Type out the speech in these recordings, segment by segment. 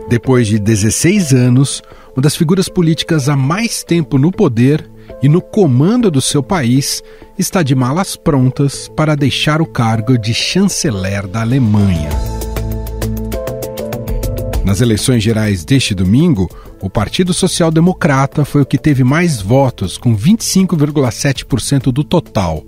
Depois de 16 anos, uma das figuras políticas há mais tempo no poder e no comando do seu país está de malas prontas para deixar o cargo de chanceler da Alemanha. Nas eleições gerais deste domingo, o Partido Social Democrata foi o que teve mais votos, com 25,7% do total.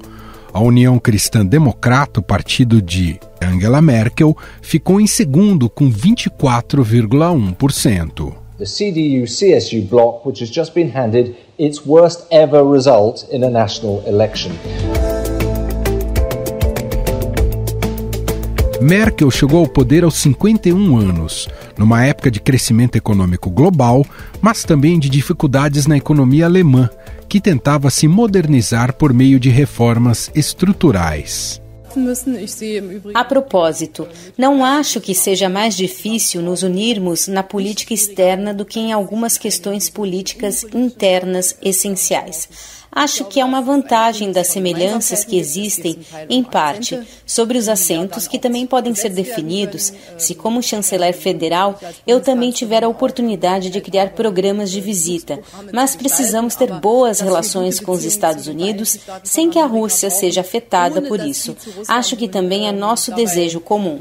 A União Cristã Democrata, o partido de Angela Merkel, ficou em segundo, com 24,1%. The CDU-CSU bloc, which has just been handed its worst ever result in a national election. Merkel chegou ao poder aos 51 anos, numa época de crescimento econômico global, mas também de dificuldades na economia alemã, que tentava se modernizar por meio de reformas estruturais. A propósito, não acho que seja mais difícil nos unirmos na política externa do que em algumas questões políticas internas essenciais. Acho que é uma vantagem das semelhanças que existem, em parte, sobre os assentos que também podem ser definidos se, como chanceler federal, eu também tiver a oportunidade de criar programas de visita. Mas precisamos ter boas relações com os Estados Unidos sem que a Rússia seja afetada por isso. Acho que também é nosso desejo comum.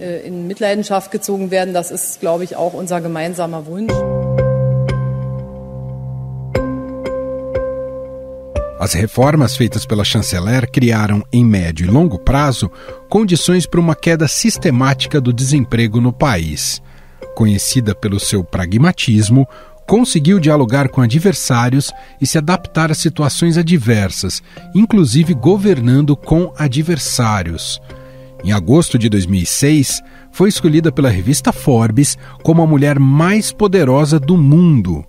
As reformas feitas pela chanceler criaram, em médio e longo prazo, condições para uma queda sistemática do desemprego no país. Conhecida pelo seu pragmatismo, conseguiu dialogar com adversários e se adaptar a situações adversas, inclusive governando com adversários. Em agosto de 2006, foi escolhida pela revista Forbes como a mulher mais poderosa do mundo.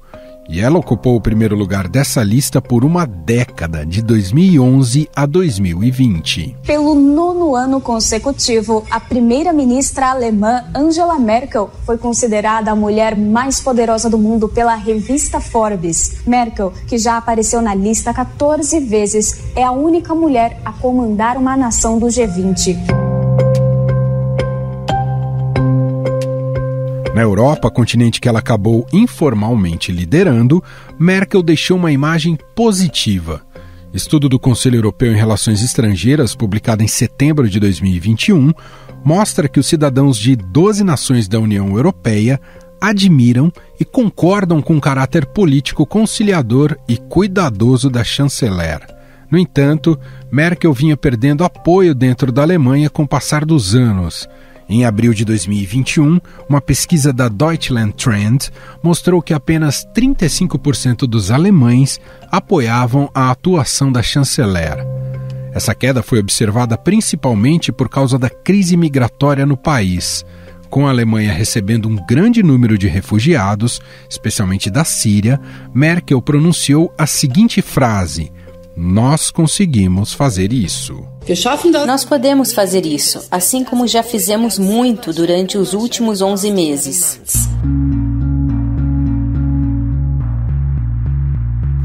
E ela ocupou o primeiro lugar dessa lista por uma década, de 2011 a 2020. Pelo 9º ano consecutivo, a primeira-ministra alemã Angela Merkel foi considerada a mulher mais poderosa do mundo pela revista Forbes. Merkel, que já apareceu na lista 14 vezes, é a única mulher a comandar uma nação do G20. Na Europa, continente que ela acabou informalmente liderando, Merkel deixou uma imagem positiva. Estudo do Conselho Europeu em Relações Estrangeiras, publicado em setembro de 2021, mostra que os cidadãos de 12 nações da União Europeia admiram e concordam com o caráter político conciliador e cuidadoso da chanceler. No entanto, Merkel vinha perdendo apoio dentro da Alemanha com o passar dos anos. Em abril de 2021, uma pesquisa da Deutschland Trend mostrou que apenas 35% dos alemães apoiavam a atuação da chanceler. Essa queda foi observada principalmente por causa da crise migratória no país. Com a Alemanha recebendo um grande número de refugiados, especialmente da Síria, Merkel pronunciou a seguinte frase: "Nós conseguimos fazer isso." Nós podemos fazer isso, assim como já fizemos muito durante os últimos 11 meses.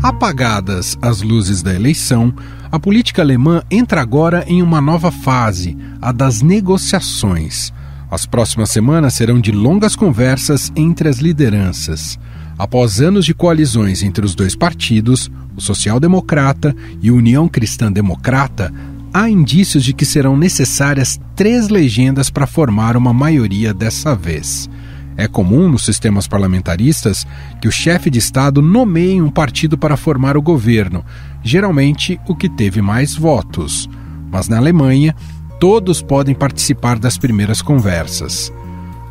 Apagadas as luzes da eleição, a política alemã entra agora em uma nova fase, a das negociações. As próximas semanas serão de longas conversas entre as lideranças. Após anos de coalizões entre os dois partidos, o Social Democrata e a União Cristã Democrata, há indícios de que serão necessárias 3 legendas para formar uma maioria dessa vez. É comum nos sistemas parlamentaristas que o chefe de Estado nomeie um partido para formar o governo, geralmente o que teve mais votos. Mas na Alemanha, todos podem participar das primeiras conversas.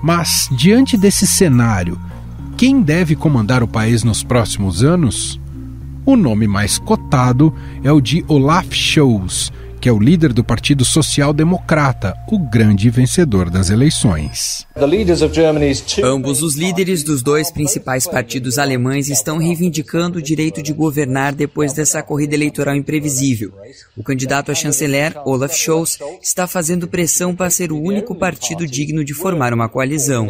Mas, diante desse cenário, quem deve comandar o país nos próximos anos? O nome mais cotado é o de Olaf Scholz, que é o líder do Partido Social Democrata, o grande vencedor das eleições. Ambos os líderes dos 2 principais partidos alemães estão reivindicando o direito de governar depois dessa corrida eleitoral imprevisível. O candidato a chanceler, Olaf Scholz, está fazendo pressão para ser o único partido digno de formar uma coalizão.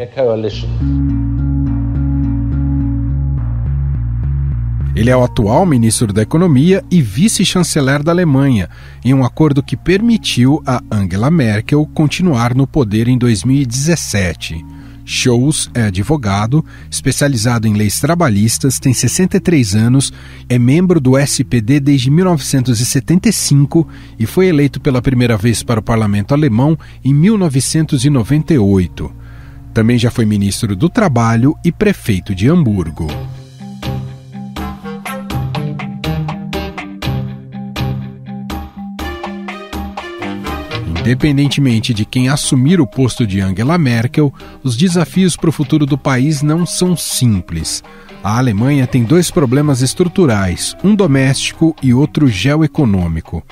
Ele é o atual ministro da Economia e vice-chanceler da Alemanha, em um acordo que permitiu a Angela Merkel continuar no poder em 2017. Scholz é advogado, especializado em leis trabalhistas, tem 63 anos, é membro do SPD desde 1975 e foi eleito pela primeira vez para o parlamento alemão em 1998. Também já foi ministro do Trabalho e prefeito de Hamburgo. Independentemente de quem assumir o posto de Angela Merkel, os desafios para o futuro do país não são simples. A Alemanha tem 2 problemas estruturais, um doméstico e outro geoeconômico.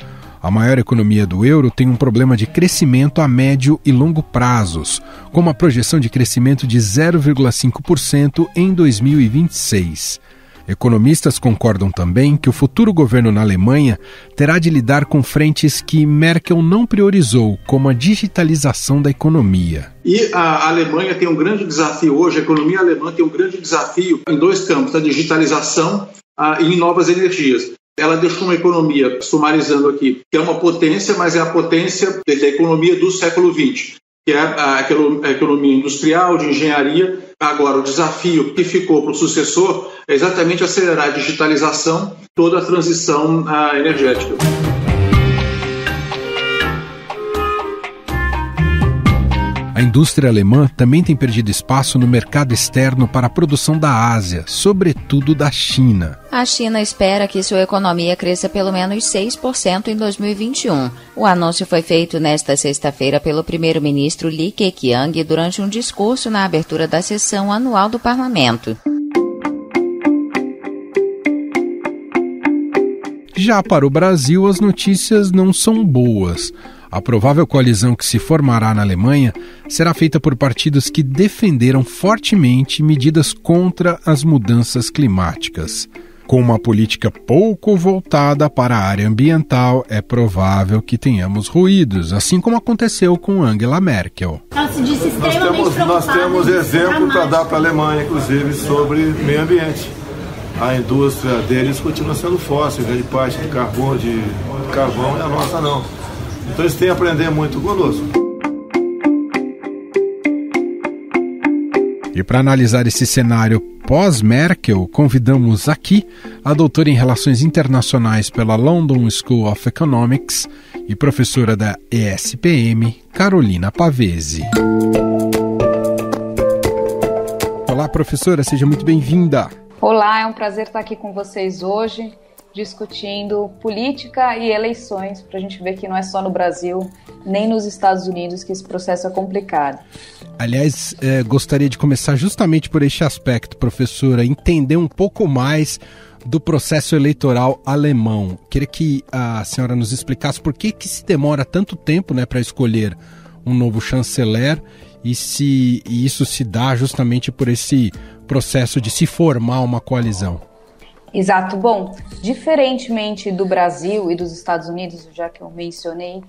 A maior economia do euro tem um problema de crescimento a médio e longo prazos, com uma projeção de crescimento de 0,5% em 2026. Economistas concordam também que o futuro governo na Alemanha terá de lidar com frentes que Merkel não priorizou, como a digitalização da economia. E a Alemanha tem um grande desafio hoje, a economia alemã tem um grande desafio em 2 campos, a digitalização e em novas energias. Ela deixou uma economia, sumarizando aqui, que é uma potência, mas é a potência da economia do século XX, que é a economia industrial, de engenharia. Agora, o desafio que ficou para o sucessor é exatamente acelerar a digitalização, toda a transição energética. A indústria alemã também tem perdido espaço no mercado externo para a produção da Ásia, sobretudo da China. A China espera que sua economia cresça pelo menos 6% em 2021. O anúncio foi feito nesta sexta-feira pelo primeiro-ministro Li Keqiang durante um discurso na abertura da sessão anual do parlamento. Já para o Brasil, as notícias não são boas. A provável coalizão que se formará na Alemanha será feita por partidos que defenderam fortemente medidas contra as mudanças climáticas. Com uma política pouco voltada para a área ambiental, é provável que tenhamos ruídos, assim como aconteceu com Angela Merkel. Nós temos exemplo para dar para a Alemanha, inclusive, sobre meio ambiente. A indústria deles continua sendo fóssil, grande parte de carvão e a nossa não. Então eles têm a aprender muito conosco. E para analisar esse cenário pós-Merkel, convidamos aqui a doutora em Relações Internacionais pela London School of Economics e professora da ESPM, Carolina Pavese. Olá, professora, seja muito bem-vinda. Olá, é um prazer estar aqui com vocês hoje, discutindo política e eleições, para a gente ver que não é só no Brasil, nem nos Estados Unidos que esse processo é complicado. Aliás, gostaria de começar justamente por este aspecto, professora, entender um pouco mais do processo eleitoral alemão. Queria que a senhora nos explicasse por que se demora tanto tempo, para escolher um novo chanceler e se isso se dá justamente por esse processo de se formar uma coalizão. Exato. Bom, diferentemente do Brasil e dos Estados Unidos, já que eu mencionei,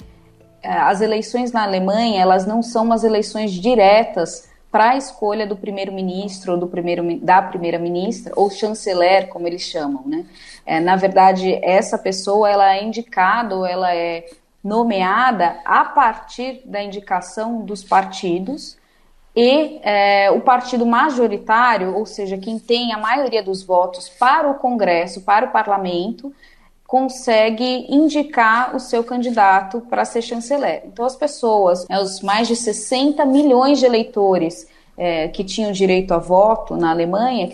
as eleições na Alemanha, elas não são umas eleições diretas para a escolha do primeiro-ministro ou da primeira-ministra, ou chanceler, como eles chamam, né? Na verdade, essa pessoa ela é indicada, ou ela é nomeada a partir da indicação dos partidos, e o partido majoritário, ou seja, quem tem a maioria dos votos para o Congresso, para o Parlamento, consegue indicar o seu candidato para ser chanceler. Então as pessoas, os mais de 60 milhões de eleitores que tinham direito a voto na Alemanha,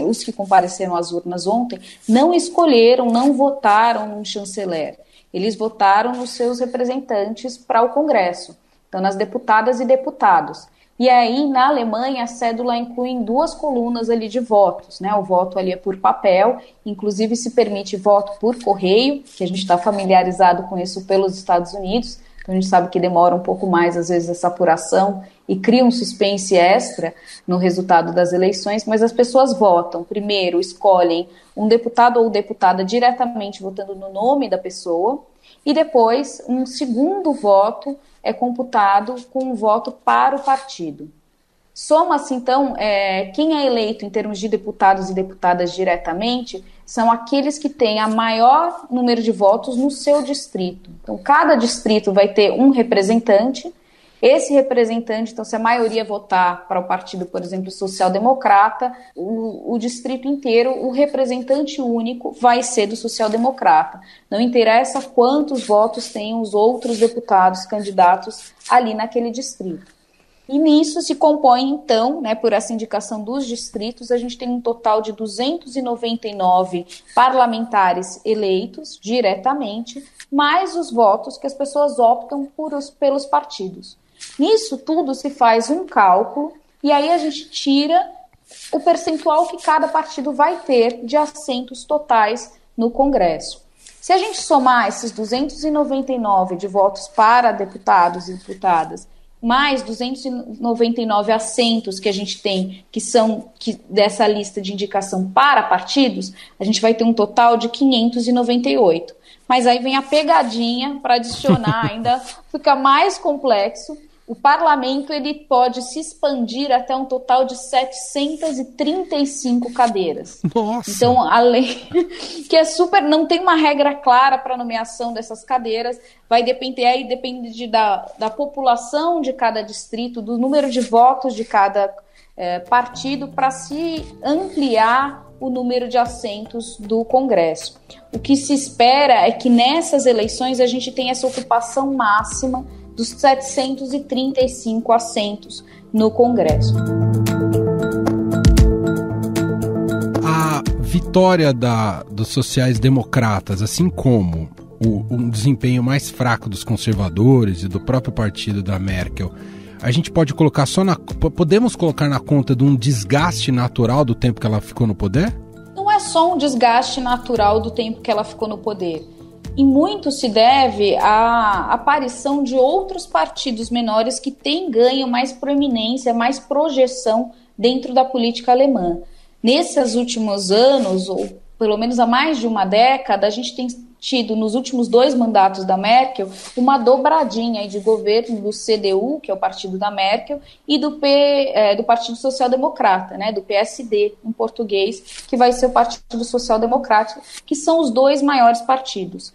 os que compareceram às urnas ontem, não escolheram, não votaram num chanceler. Eles votaram nos seus representantes para o Congresso, então nas deputadas e deputados. E aí, na Alemanha, a cédula inclui 2 colunas ali de votos, né? O voto ali é por papel, inclusive se permite voto por correio, que a gente está familiarizado com isso pelos Estados Unidos, então a gente sabe que demora um pouco mais, às vezes, essa apuração e cria um suspense extra no resultado das eleições, mas as pessoas votam. Primeiro, escolhem um deputado ou deputada diretamente votando no nome da pessoa, e depois um segundo voto é computado com um voto para o partido. Soma-se, então, quem é eleito em termos de deputados e deputadas diretamente são aqueles que têm a maior número de votos no seu distrito. Então, cada distrito vai ter um representante. Esse representante, então, se a maioria votar para o partido, por exemplo, social-democrata, o distrito inteiro, o representante único vai ser do social-democrata. Não interessa quantos votos têm os outros deputados candidatos ali naquele distrito. E nisso se compõe, então, por essa indicação dos distritos, a gente tem um total de 299 parlamentares eleitos diretamente, mais os votos que as pessoas optam pelos partidos. Nisso tudo se faz um cálculo e aí a gente tira o percentual que cada partido vai ter de assentos totais no Congresso. Se a gente somar esses 299 de votos para deputados e deputadas, mais 299 assentos que a gente tem, dessa lista de indicação para partidos, a gente vai ter um total de 598. Mas aí vem a pegadinha para adicionar, ainda fica mais complexo. O parlamento ele pode se expandir até um total de 735 cadeiras. Nossa! Então, a lei, que é não tem uma regra clara para a nomeação dessas cadeiras, depende da população de cada distrito, do número de votos de cada partido, para se ampliar o número de assentos do Congresso. O que se espera é que nessas eleições a gente tenha essa ocupação máxima dos 735 assentos no Congresso. A vitória dos sociais-democratas, assim como um desempenho mais fraco dos conservadores e do próprio partido da Merkel, a gente pode colocar podemos colocar na conta de um desgaste natural do tempo que ela ficou no poder? Não é só um desgaste natural do tempo que ela ficou no poder. E muito se deve à aparição de outros partidos menores que têm ganho mais proeminência, mais projeção dentro da política alemã. Nesses últimos anos, ou pelo menos há mais de uma década, a gente tem tido, nos últimos 2 mandatos da Merkel, uma dobradinha de governo do CDU, que é o partido da Merkel, e do Partido Social Democrata, do PSD, em português, que vai ser o Partido Social Democrático, que são os 2 maiores partidos.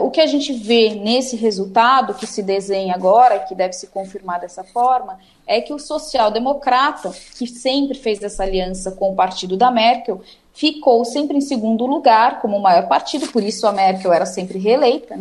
O que a gente vê nesse resultado, que se desenha agora, que deve se confirmar dessa forma, é que o social-democrata, que sempre fez essa aliança com o partido da Merkel, ficou sempre em segundo lugar como o maior partido, por isso a Merkel era sempre reeleita,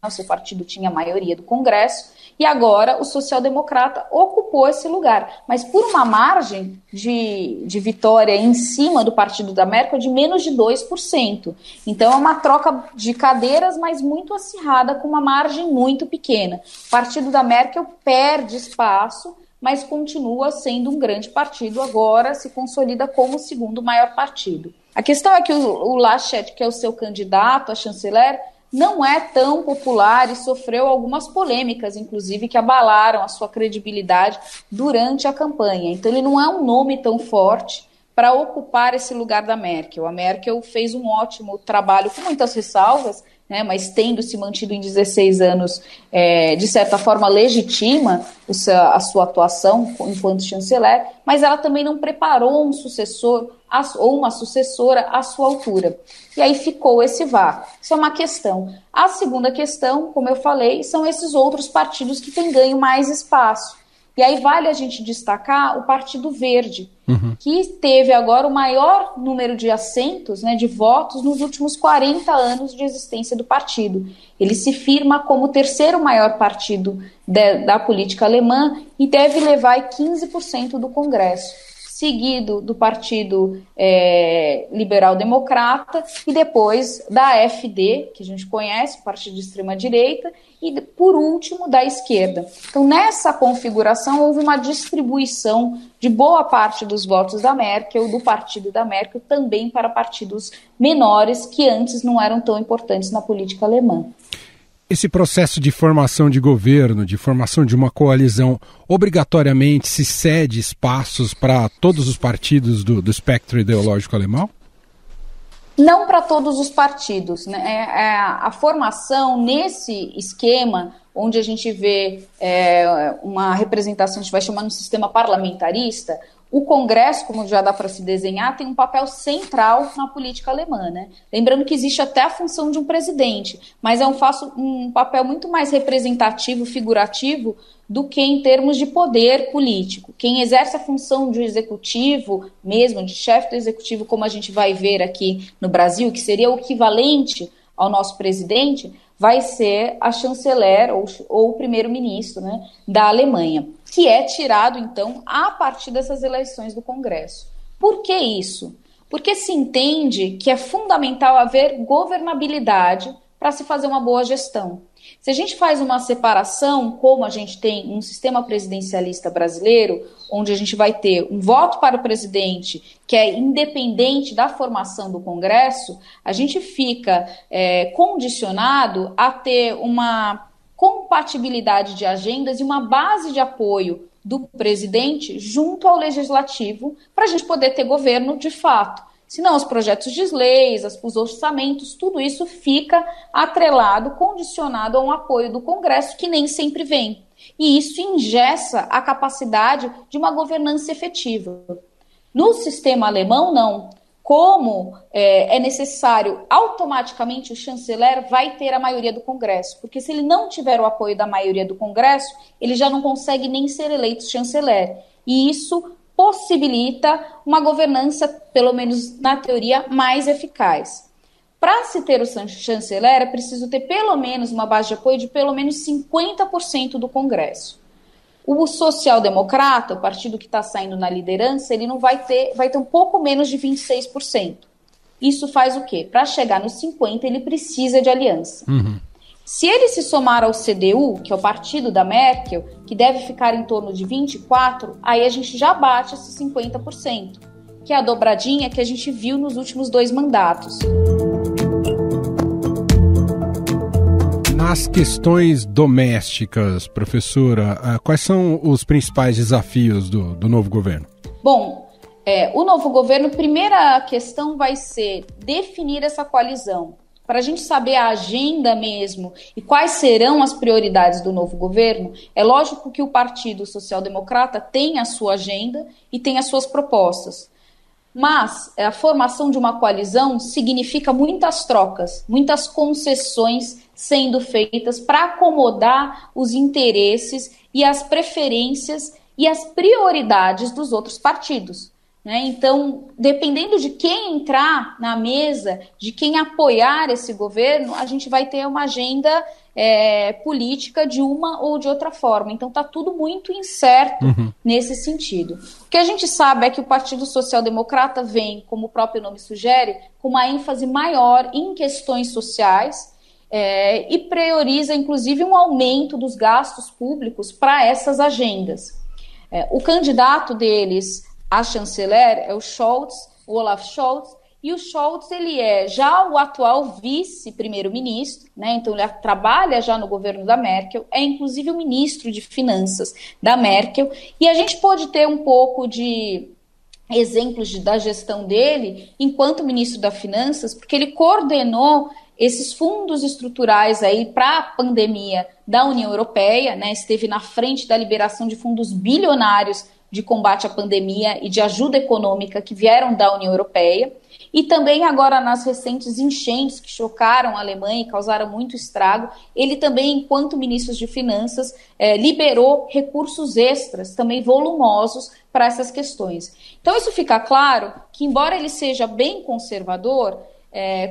o seu partido tinha a maioria do Congresso, e agora o social-democrata ocupou esse lugar, mas por uma margem de vitória em cima do partido da Merkel de menos de 2%. Então é uma troca de cadeiras, mas muito acirrada, com uma margem muito pequena. O partido da Merkel perde espaço, mas continua sendo um grande partido, agora se consolida como o segundo maior partido. A questão é que o Laschet, que é o seu candidato a chanceler, não é tão popular e sofreu algumas polêmicas, inclusive, que abalaram a sua credibilidade durante a campanha. Então ele não é um nome tão forte para ocupar esse lugar da Merkel. A Merkel fez um ótimo trabalho, com muitas ressalvas, mas tendo se mantido em 16 anos, de certa forma legitima a sua atuação enquanto chanceler, mas ela também não preparou um sucessor ou uma sucessora à sua altura. E aí ficou esse vácuo. Isso é uma questão. A segunda questão, como eu falei, são esses outros partidos que têm ganho mais espaço. E aí vale a gente destacar o Partido Verde, que teve agora o maior número de assentos, de votos, nos últimos 40 anos de existência do partido. Ele se firma como o terceiro maior partido da política alemã e deve levar 15% do Congresso, seguido do Partido Liberal-Democrata e depois da AfD, que a gente conhece, o partido de extrema-direita, e, por último, da esquerda. Então, nessa configuração, houve uma distribuição de boa parte dos votos da Merkel, do partido da Merkel, também para partidos menores que antes não eram tão importantes na política alemã. Esse processo de formação de governo, de formação de uma coalizão, obrigatoriamente se cede espaços para todos os partidos do espectro ideológico alemão? Não para todos os partidos. A formação nesse esquema onde a gente vê uma representação, a gente vai chamar no sistema parlamentarista, o Congresso, como já dá para se desenhar, tem um papel central na política alemã, né? Lembrando que existe até a função de um presidente, mas é um papel muito mais representativo, figurativo, do que em termos de poder político. Quem exerce a função de executivo, mesmo de chefe do executivo, como a gente vai ver aqui no Brasil, que seria o equivalente ao nosso presidente, vai ser a chanceler ou o primeiro-ministro, né, da Alemanha, que é tirado, então, a partir dessas eleições do Congresso. Por que isso? Porque se entende que é fundamental haver governabilidade para se fazer uma boa gestão. Se a gente faz uma separação, como a gente tem um sistema presidencialista brasileiro, onde a gente vai ter um voto para o presidente que é independente da formação do Congresso, a gente fica condicionado a ter uma compatibilidade de agendas e uma base de apoio do presidente junto ao legislativo para a gente poder ter governo de fato. Senão os projetos de leis, os orçamentos, tudo isso fica atrelado, condicionado a um apoio do Congresso que nem sempre vem. E isso engessa a capacidade de uma governança efetiva. No sistema alemão, não. Como é necessário, automaticamente o chanceler vai ter a maioria do Congresso, porque se ele não tiver o apoio da maioria do Congresso, ele já não consegue nem ser eleito chanceler. E isso possibilita uma governança, pelo menos na teoria, mais eficaz. Para se ter o chanceler, é preciso ter pelo menos uma base de apoio de pelo menos 50% do Congresso. O social-democrata, o partido que está saindo na liderança, ele não vai ter um pouco menos de 26%. Isso faz o quê? Para chegar nos 50%, ele precisa de aliança. Se ele se somar ao CDU, que é o partido da Merkel, que deve ficar em torno de 24%, aí a gente já bate esses 50%, que é a dobradinha que a gente viu nos últimos 2 mandatos. Nas questões domésticas, professora, quais são os principais desafios do novo governo? Bom, o novo governo, primeira questão vai ser definir essa coalizão. Para a gente saber a agenda mesmo e quais serão as prioridades do novo governo, é lógico que o Partido Social Democrata tem a sua agenda e tem as suas propostas. Mas a formação de uma coalizão significa muitas trocas, muitas concessões sendo feitas para acomodar os interesses e as preferências e as prioridades dos outros partidos. Então, dependendo de quem entrar na mesa, de quem apoiar esse governo, a gente vai ter uma agenda política de uma ou de outra forma. Então, está tudo muito incerto nesse sentido. O que a gente sabe é que o Partido Social Democrata vem, como o próprio nome sugere, com uma ênfase maior em questões sociais e prioriza, inclusive, um aumento dos gastos públicos para essas agendas. O candidato deles a chanceler é o Scholz, o Olaf Scholz, e o Scholz ele é já o atual vice-primeiro-ministro, né? Então ele trabalha já no governo da Merkel, é inclusive o ministro de Finanças da Merkel, e a gente pode ter um pouco de exemplos da gestão dele enquanto ministro das Finanças, porque ele coordenou esses fundos estruturais aí para a pandemia da União Europeia, né? Esteve na frente da liberação de fundos bilionários de combate à pandemia e de ajuda econômica que vieram da União Europeia, e também agora nas recentes enchentes que chocaram a Alemanha e causaram muito estrago, ele também, enquanto ministro de Finanças, liberou recursos extras, também volumosos, para essas questões. Então isso fica claro que, embora ele seja bem conservador,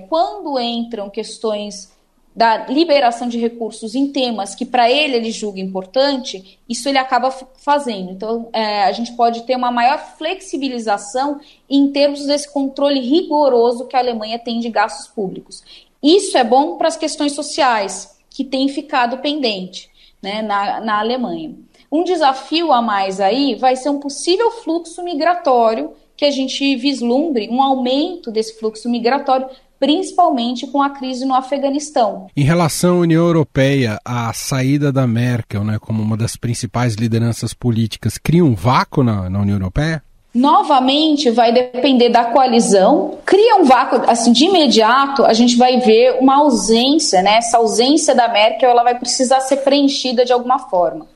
quando entram questões da liberação de recursos em temas que para ele julga importante, isso ele acaba fazendo. Então, a gente pode ter uma maior flexibilização em termos desse controle rigoroso que a Alemanha tem de gastos públicos. Isso é bom para as questões sociais, que têm ficado pendente, né, na Alemanha. Um desafio a mais aí vai ser um possível fluxo migratório, que a gente vislumbre um aumento desse fluxo migratório, principalmente com a crise no Afeganistão. Em relação à União Europeia, a saída da Merkel, né, como uma das principais lideranças políticas, cria um vácuo na União Europeia? Novamente vai depender da coalizão, cria um vácuo, assim, de imediato a gente vai ver uma ausência, né? Essa ausência da Merkel, ela vai precisar ser preenchida de alguma forma.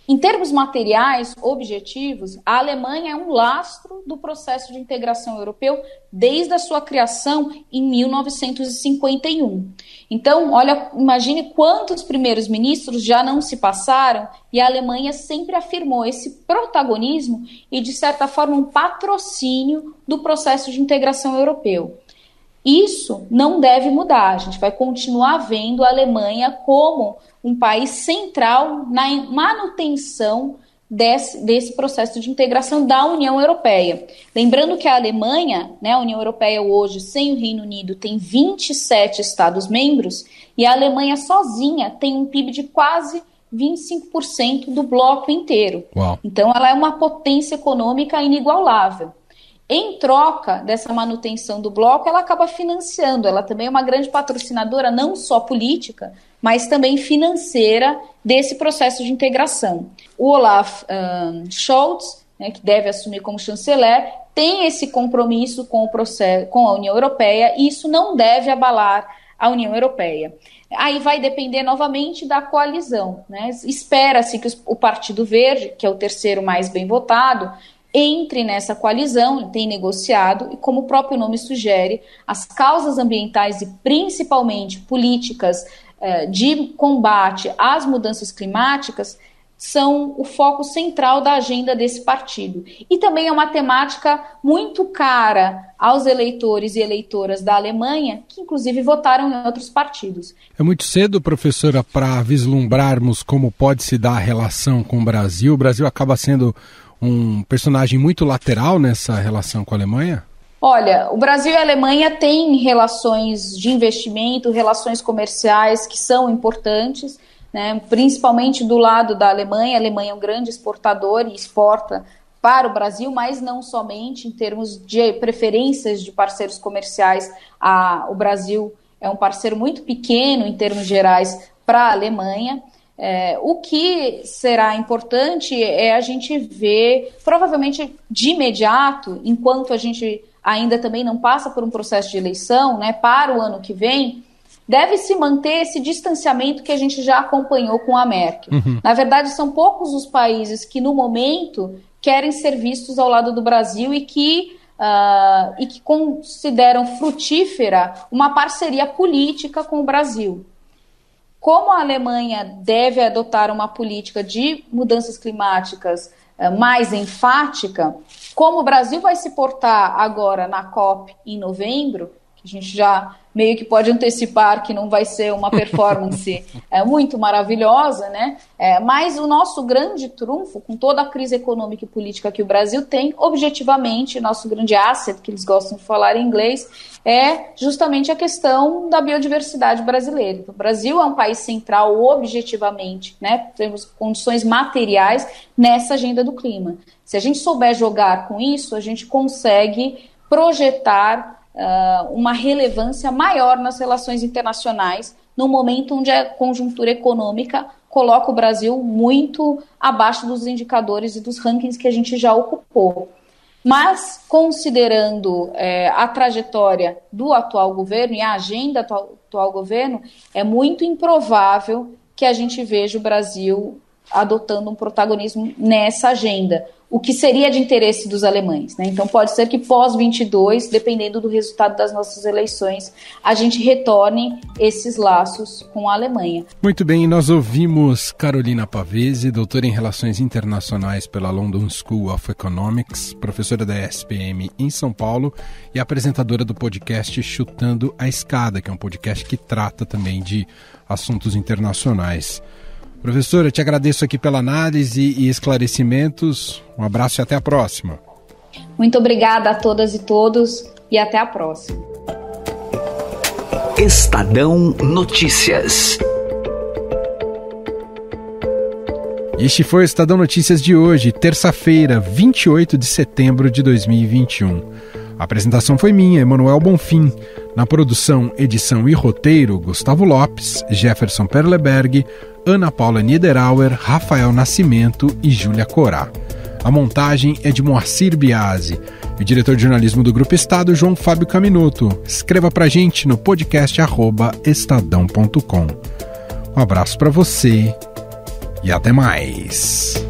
Em termos materiais, objetivos, a Alemanha é um lastro do processo de integração europeu desde a sua criação em 1951. Então, olha, imagine quantos primeiros ministros já não se passaram e a Alemanha sempre afirmou esse protagonismo e, de certa forma, um patrocínio do processo de integração europeu. Isso não deve mudar, a gente vai continuar vendo a Alemanha como um país central na manutenção desse processo de integração da União Europeia. Lembrando que a Alemanha, né, a União Europeia hoje, sem o Reino Unido, tem 27 Estados-membros e a Alemanha sozinha tem um PIB de quase 25% do bloco inteiro. Uau. Então ela é uma potência econômica inigualável. Em troca dessa manutenção do bloco, ela acaba financiando, ela também é uma grande patrocinadora, não só política, mas também financeira desse processo de integração. O Olaf Scholz, né, que deve assumir como chanceler, tem esse compromisso com o processo, com a União Europeia, e isso não deve abalar a União Europeia. Aí vai depender novamente da coalizão, né? Espera-se que o Partido Verde, que é o terceiro mais bem votado, entre nessa coalizão, tem negociado, e como o próprio nome sugere, as causas ambientais e principalmente políticas de combate às mudanças climáticas são o foco central da agenda desse partido. E também é uma temática muito cara aos eleitores e eleitoras da Alemanha, que inclusive votaram em outros partidos. É muito cedo, professora, para vislumbrarmos como pode se dar a relação com o Brasil. O Brasil acaba sendo um personagem muito lateral nessa relação com a Alemanha? Olha, o Brasil e a Alemanha têm relações de investimento, relações comerciais que são importantes, né, principalmente do lado da Alemanha. A Alemanha é um grande exportador e exporta para o Brasil, mas não somente em termos de preferências de parceiros comerciais. O Brasil é um parceiro muito pequeno em termos gerais para a Alemanha. O que será importante é a gente ver, provavelmente de imediato, enquanto a gente ainda também não passa por um processo de eleição, né, para o ano que vem, deve-se manter esse distanciamento que a gente já acompanhou com a Merkel. Uhum. Na verdade, são poucos os países que, no momento, querem ser vistos ao lado do Brasil e que consideram frutífera uma parceria política com o Brasil. Como a Alemanha deve adotar uma política de mudanças climáticas mais enfática, como o Brasil vai se portar agora na COP em novembro, que a gente já meio que pode antecipar que não vai ser uma performance muito maravilhosa, né? Mas o nosso grande trunfo, com toda a crise econômica e política que o Brasil tem, objetivamente, nosso grande asset, que eles gostam de falar em inglês, é justamente a questão da biodiversidade brasileira. Então, o Brasil é um país central, objetivamente, né? Temos condições materiais nessa agenda do clima. Se a gente souber jogar com isso, a gente consegue projetar uma relevância maior nas relações internacionais, no momento onde a conjuntura econômica coloca o Brasil muito abaixo dos indicadores e dos rankings que a gente já ocupou. Mas, considerando a trajetória do atual governo e a agenda do atual governo, é muito improvável que a gente veja o Brasil adotando um protagonismo nessa agenda, o que seria de interesse dos alemães, né? Então pode ser que pós-22, dependendo do resultado das nossas eleições, a gente retorne esses laços com a Alemanha. Muito bem, nós ouvimos Carolina Pavese, doutora em Relações Internacionais pela London School of Economics, professora da ESPM em São Paulo e apresentadora do podcast Chutando a Escada, que é um podcast que trata também de assuntos internacionais. Professora, eu te agradeço aqui pela análise e esclarecimentos. Um abraço e até a próxima. Muito obrigada a todas e todos e até a próxima. Estadão Notícias. Este foi o Estadão Notícias de hoje, terça-feira, 28 de setembro de 2021. A apresentação foi minha, Emanuel Bonfim. Na produção, edição e roteiro, Gustavo Lopes, Jefferson Perleberg, Ana Paula Niederauer, Rafael Nascimento e Júlia Corá. A montagem é de Moacir Biasi. E o diretor de jornalismo do Grupo Estado, João Fábio Caminoto. Escreva pra gente no podcast @estadão.com. Um abraço para você e até mais.